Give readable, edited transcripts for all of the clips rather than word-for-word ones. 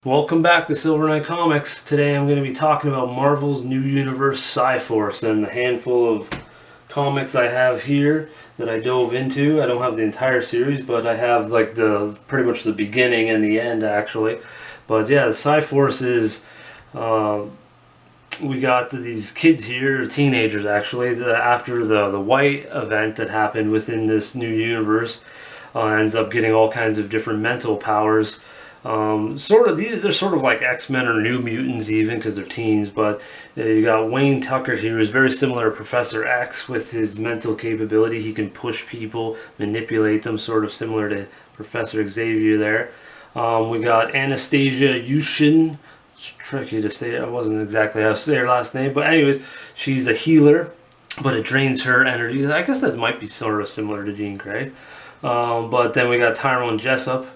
Welcome back to Silver Knight Comics. Today I'm going to be talking about Marvel's New Universe Psi-Force and the handful of comics I have here that I dove into. I don't have the entire series, but I have like pretty much the beginning and the end actually. But yeah, the Psi-Force is we got these kids here, teenagers actually, after the white event that happened within this new universe, ends up getting all kinds of different mental powers. They're sort of like X-Men or New Mutants even because they're teens, but you got Wayne Tucker here who's very similar to Professor X with his mental capability. He can push people, manipulate them, sort of similar to Professor Xavier there. We got Anastasia Yushin. It's tricky to say. I wasn't exactly how to say her last name, but anyways, she's a healer, but it drains her energy. I guess that might be sort of similar to Jean Grey. But then we got Tyrone Jessup.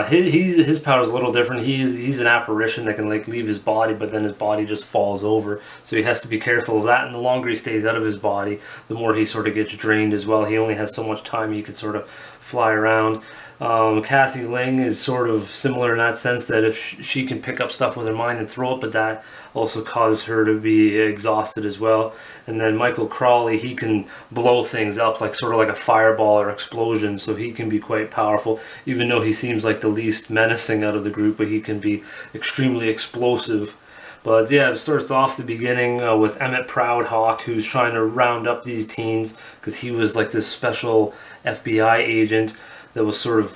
His power is a little different. He's an apparition that can like leave his body, but then his body just falls over. So he has to be careful of that. And the longer he stays out of his body, the more he sort of gets drained as well. He only has so much time he can sort of fly around. Kathy Ling is sort of similar in that sense that if she can pick up stuff with her mind and throw it, but that also causes her to be exhausted as well. And then Michael Crawley, he can blow things up like sort of like a fireball or explosion, so he can be quite powerful, even though he seems like the least menacing out of the group, but he can be extremely explosive. But yeah, it starts off the beginning with Emmett Proudhawk, who's trying to round up these teens because he was like this special FBI agent that was sort of,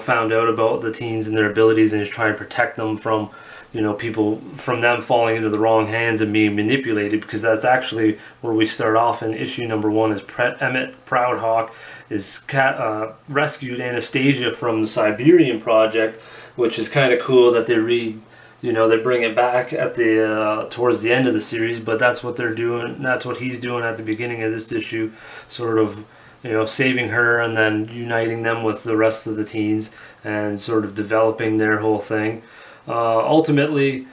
found out about the teens and their abilities and is trying to protect them from, people, from them falling into the wrong hands and being manipulated, because that's actually where we start off in issue number 1 is Emmett Proudhawk is rescued Anastasia from the Siberian Project, which is kind of cool that they they bring it back at the towards the end of the series, but that's what they're doing. That's what he's doing at the beginning of this issue, sort of, saving her and then uniting them with the rest of the teens and sort of developing their whole thing. Ultimately,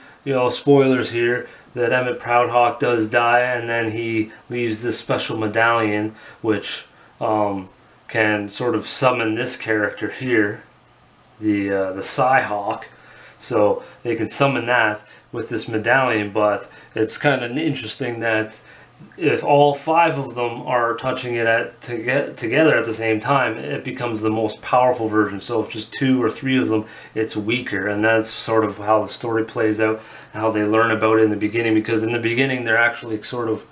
spoilers here, that Emmett Proudhawk does die, and then he leaves this special medallion which can sort of summon this character here, the Psi-Hawk. So they can summon that with this medallion, but it's kind of interesting that if all 5 of them are touching it together at the same time, it becomes the most powerful version. So if just 2 or 3 of them, it's weaker, and that's sort of how the story plays out, how they learn about it in the beginning, because in the beginning they're actually sort of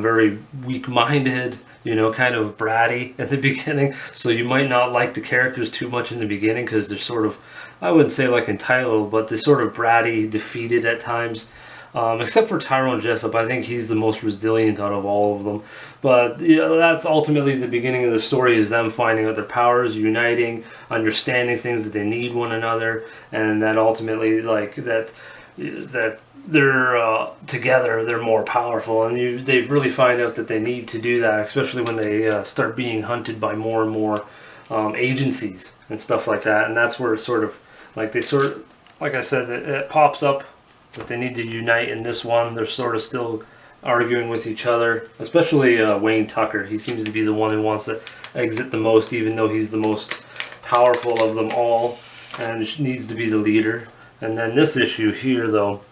very weak-minded, kind of bratty at the beginning, so you might not like the characters too much in the beginning because they're sort of, I wouldn't say like entitled, but they're sort of bratty, defeated at times. Except for Tyrone Jessup, I think he's the most resilient out of all of them. But that's ultimately the beginning of the story, is them finding out their powers, uniting, understanding things that they need one another, and that ultimately, like, that they're together, they're more powerful. And they really find out that they need to do that, especially when they start being hunted by more and more agencies and stuff like that. And that's where it's sort of, like, like I said, it pops up that they need to unite in this one. They're sort of still arguing with each other, especially Wayne Tucker. He seems to be the one who wants to exit the most, even though he's the most powerful of them all and needs to be the leader. And then this issue here, though,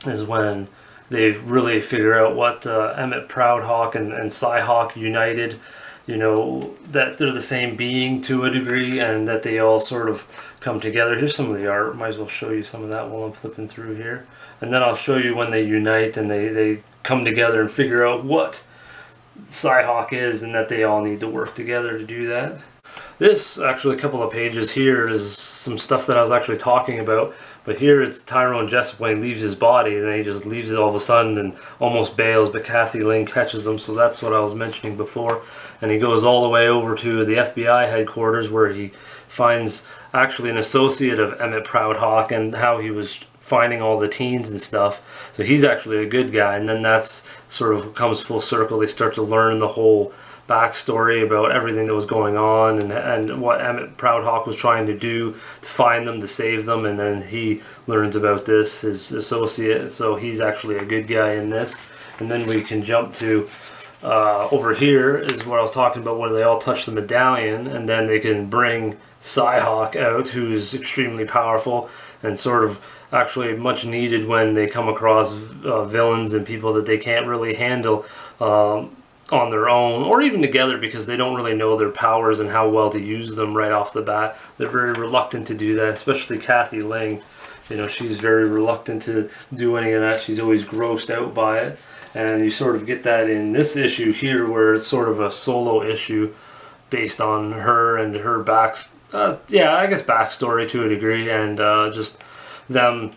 is when they really figure out what Emmett Proudhawk and Psi-Hawk united, that they're the same being to a degree, and that they all sort of come together. Here's some of the art. Might as well show you some of that while I'm flipping through here. And then I'll show you when they unite and they come together and figure out what Psi-Hawk is, and that they all need to work together to do that. This, actually, a couple of pages here is some stuff that I was actually talking about. But here it's Tyrone Jessup when he leaves his body, and then he just leaves it all of a sudden and almost bails, but Kathy Ling catches him, so that's what I was mentioning before. And he goes all the way over to the FBI headquarters, where he finds actually an associate of Emmett Proudhawk and how he was finding all the teens and stuff. So he's actually a good guy, and then that's sort of comes full circle. They start to learn the whole backstory about everything that was going on, and what Emmett Proudhawk was trying to do to find them, to save them, and then he learns about this, his associate, so he's actually a good guy in this. And then we can jump to over here is what I was talking about, where they all touch the medallion, and then they can bring Psi-Hawk out, who's extremely powerful, and sort of actually much needed when they come across villains and people that they can't really handle on their own, or even together, because they don't really know their powers and how well to use them right off the bat. They're very reluctant to do that, especially Kathy Ling. You know, she's very reluctant to do any of that. She's always grossed out by it. And you sort of get that in this issue here, where it's sort of a solo issue based on her and her backstory to a degree, and just them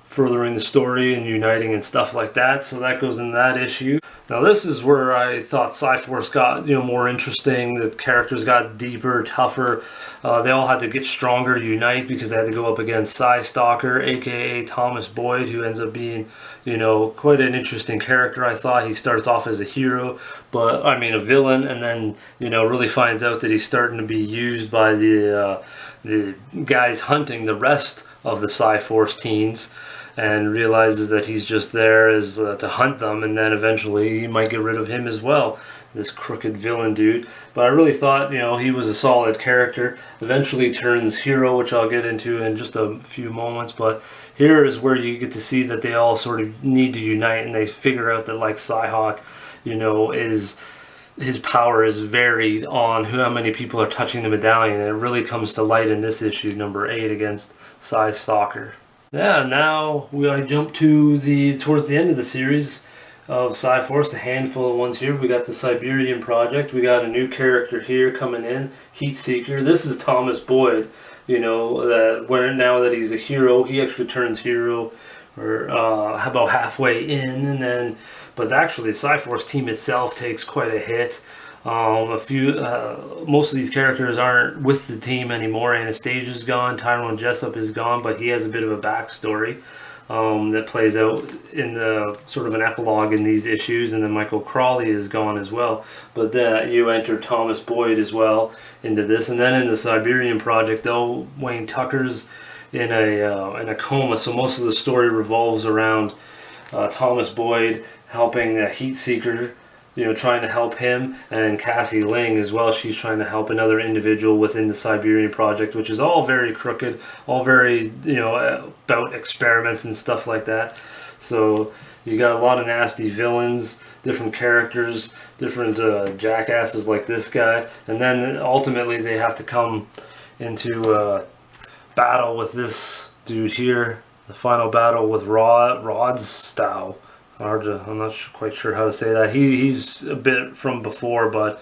furthering the story and uniting and stuff like that. So that goes in that issue. Now this is where I thought Psi-Force got, you know, more interesting. The characters got deeper, tougher. They all had to get stronger to unite, because they had to go up against Psystocker, aka Thomas Boyd, who ends up being, you know, quite an interesting character. I thought he starts off as a hero, but I mean a villain, and then, you know, really finds out that he's starting to be used by the guys hunting the rest of the Psi-Force teens, and realizes that he's just there as to hunt them, and then eventually he might get rid of him as well, this crooked villain dude. But I really thought, you know, he was a solid character. Eventually turns hero, which I'll get into in just a few moments, but here is where you get to see that they all sort of need to unite, and they figure out that, like Psyhawk, you know, his power is varied on how many people are touching the medallion, and it really comes to light in this issue, number 8, against Psystocker. Yeah, now I jump to towards the end of the series of Psi-Force, a handful of ones here. We got the Siberian Project. We got a new character here coming in, Heat Seeker. This is Thomas Boyd. You know, now that he's a hero, he actually turns hero, or about halfway in, and then, but actually the Psi-Force team itself takes quite a hit. Most of these characters aren't with the team anymore. Anastasia's gone, Tyrone Jessup is gone, but he has a bit of a backstory that plays out in the sort of an epilogue in these issues. And then Michael Crawley is gone as well, but then you enter Thomas Boyd as well into this. And then in the Siberian Project, though, Wayne Tucker's in a coma, so most of the story revolves around Thomas Boyd helping a Heat Seeker, you know, trying to help him, and Kathy Ling as well. She's trying to help another individual within the Siberian Project, which is all very crooked, all very, you know, about experiments and stuff like that. So you got a lot of nasty villains, different characters, different jackasses like this guy, and then ultimately they have to come into battle with this dude here, the final battle with Rodstow. I'm not quite sure how to say that. He's a bit from before, but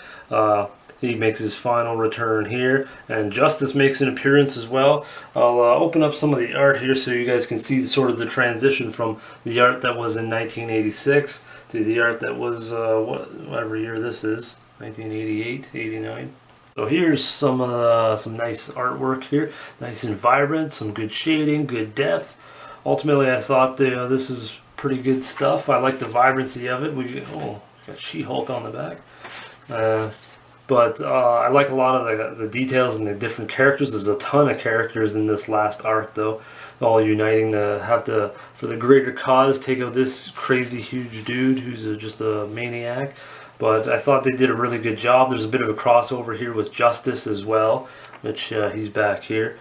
he makes his final return here, and Justice makes an appearance as well. I'll open up some of the art here so you guys can see sort of the transition from the art that was in 1986 to the art that was whatever year this is, 1988, 89. So here's some nice artwork here, nice and vibrant, some good shading, good depth. Ultimately, I thought this is pretty good stuff. I like the vibrancy of it. Got She-Hulk on the back. But I like a lot of the details and the different characters. There's a ton of characters in this last arc, though, all uniting to for the greater cause, take out this crazy huge dude who's just a maniac. But I thought they did a really good job. There's a bit of a crossover here with Justice as well, which he's back here.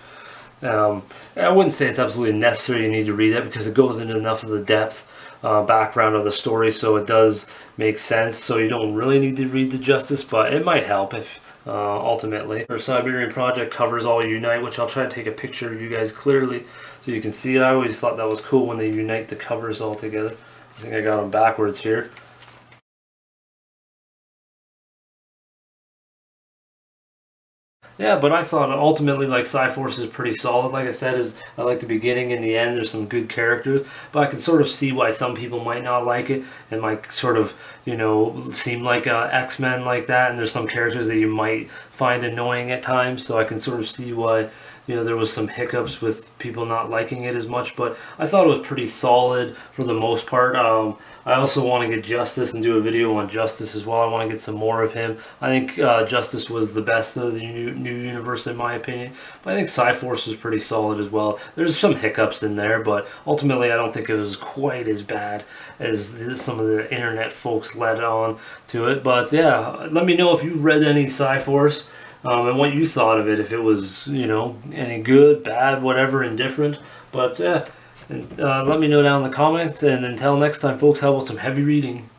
I wouldn't say it's absolutely necessary you need to read it, because it goes into enough of the depth background of the story, so it does make sense. So you don't really need to read the Justice, but it might help if ultimately. Our Siberian Project covers all unite, which I'll try to take a picture of you guys clearly so you can see it. I always thought that was cool when they unite the covers all together. I think I got them backwards here. Yeah, but I thought ultimately, like, Psi-Force is pretty solid. Like I said, I like the beginning and the end. There's some good characters, but I can sort of see why some people might not like it and might sort of, you know, seem like X-Men like that. And there's some characters that you might find annoying at times. So I can sort of see why, you know, there was some hiccups with people not liking it as much. But I thought it was pretty solid for the most part. I also want to get Justice and do a video on Justice as well. I want to get some more of him. I think Justice was the best of the new universe in my opinion. But I think Psi-Force was pretty solid as well. There's some hiccups in there, but ultimately I don't think it was quite as bad as some of the internet folks led on to it. But yeah, let me know if you've read any Psi-Force and what you thought of it. If it was, you know, any good, bad, whatever, indifferent. But yeah. And let me know down in the comments, and until next time folks, how about some heavy reading?